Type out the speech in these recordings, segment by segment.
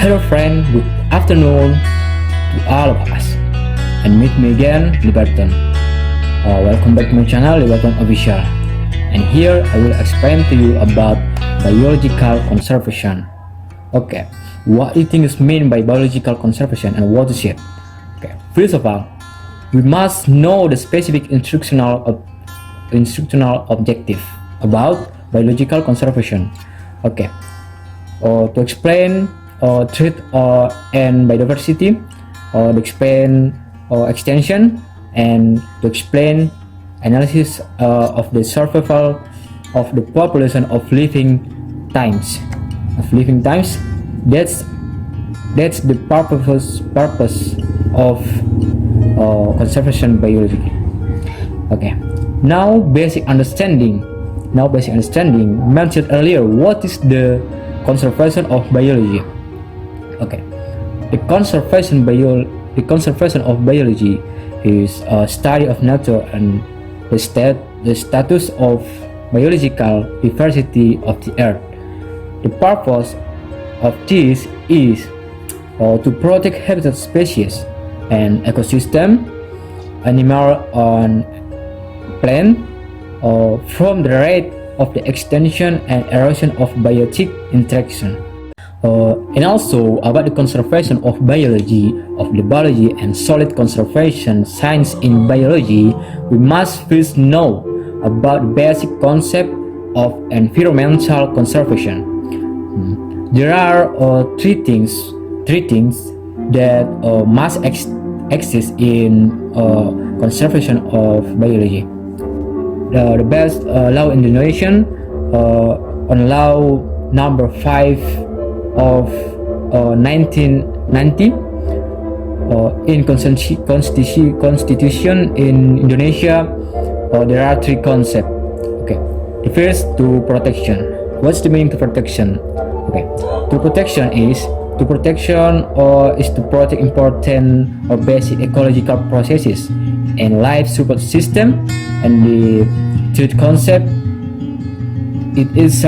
Hello friend, good afternoon to all of us. And meet me again, Liberton. Welcome back to my channel, Liberton Official. And here I will explain to you about biological conservation. Okay, what do you think is meant by biological conservation and what is it? Okay, first of all, we must know the specific instructional objective about biological conservation. Okay, to explain threat and biodiversity, to explain extension, and to explain analysis of the survival of the population of living times. That's the purpose of conservation biology. Okay, now basic understanding mentioned earlier. What is the conservation of biology? Okay, the conservation of biology is a study of nature and the status of biological diversity of the earth. The purpose of this is to protect habitat species and ecosystem, animal and plant, from the rate of the extension and erosion of biotic interaction. And also about the conservation of biology, of the biology and solid conservation science in biology, we must first know about the basic concept of environmental conservation. There are three things that must exist in conservation of biology. The best law in the nation, on law number 5 of 1990, in constitution in Indonesia, there are three concepts. Okay, the first, to protection. What's the meaning to protection? Okay, to protection is to protect important or basic ecological processes and life support system. And the third concept, it is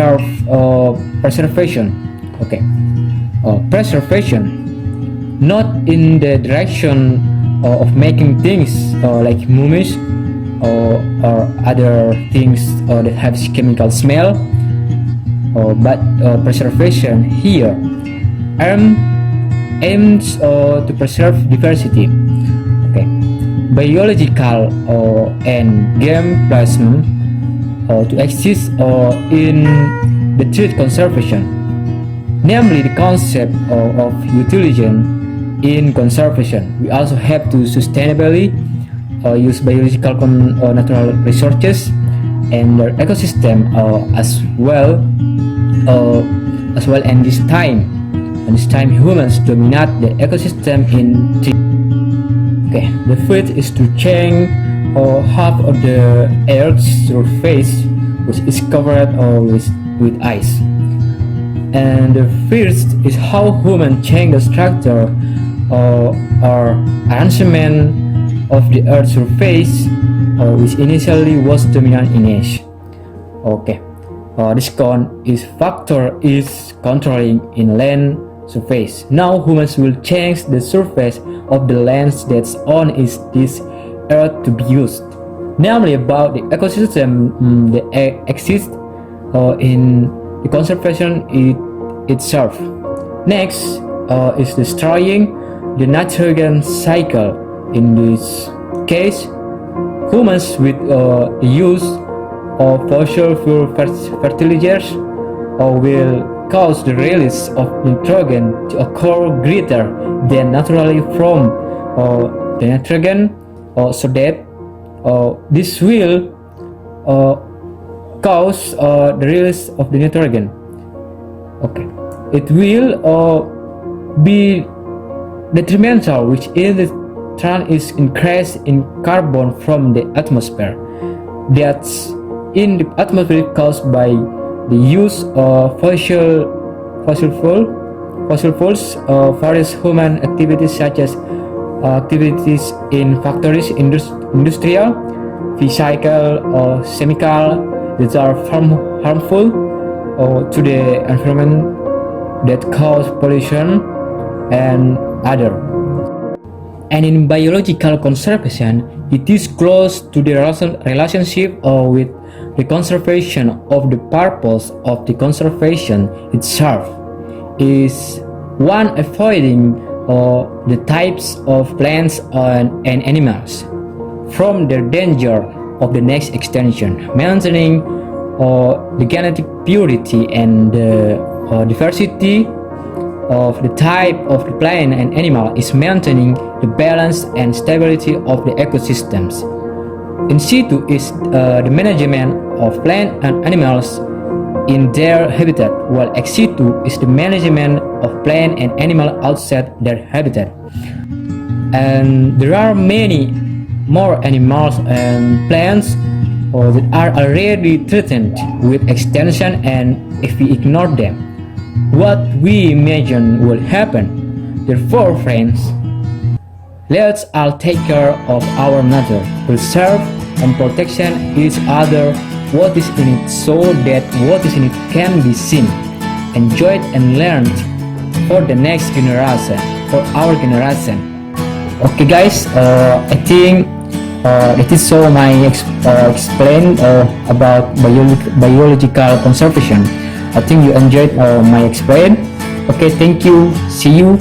preservation. Okay, preservation, not in the direction of making things like mummies or other things that have chemical smell, but preservation here aims to preserve diversity. Okay, biological and game plasm to exist in the third conservation, namely the concept of utilization in conservation. We also have to sustainably use biological natural resources and their ecosystem as well. And this time humans dominate the ecosystem in three. Okay, the first is to change half of the Earth's surface, which is covered with ice. And the first is how humans change the structure or arrangement of the Earth's surface, which initially was dominant in ash. Okay, this factor is controlling in land surface. Now humans will change the surface of the land that's on this Earth to be used, namely about the ecosystem that exists in the conservation itself. Next is destroying the nitrogen cycle. In this case, humans with the use of fossil fuel fertilizers will cause the release of nitrogen to occur greater than naturally from the nitrogen, so that this will cause the release of the nitrogen. Okay, it will be detrimental, which in the turn is increase in carbon from the atmosphere. That's in the atmosphere caused by the use of fossil fuels, various human activities such as activities in factories, industrial, physical or chemical that are harmful to the environment, that cause pollution and other. And in biological conservation, it is close to the relationship with the conservation of the purpose of the conservation itself is one avoiding the types of plants and animals from the danger of the next extinction, maintaining the genetic purity and the diversity of the type of the plant and animal is maintaining the balance and stability of the ecosystems. In situ is the management of plant and animals in their habitat, while ex situ is the management of plant and animal outside their habitat. And there are many more animals and plants that are already threatened with extinction, and if we ignore them, what we imagine will happen. Therefore, friends, let's all take care of our nature, preserve and protection each other, what is in it, so that what is in it can be seen, enjoyed and learned for the next generation, for our generation. Okay guys, I think it is so my explain about biological conservation. I think you enjoyed my explain. Okay, thank you. See you.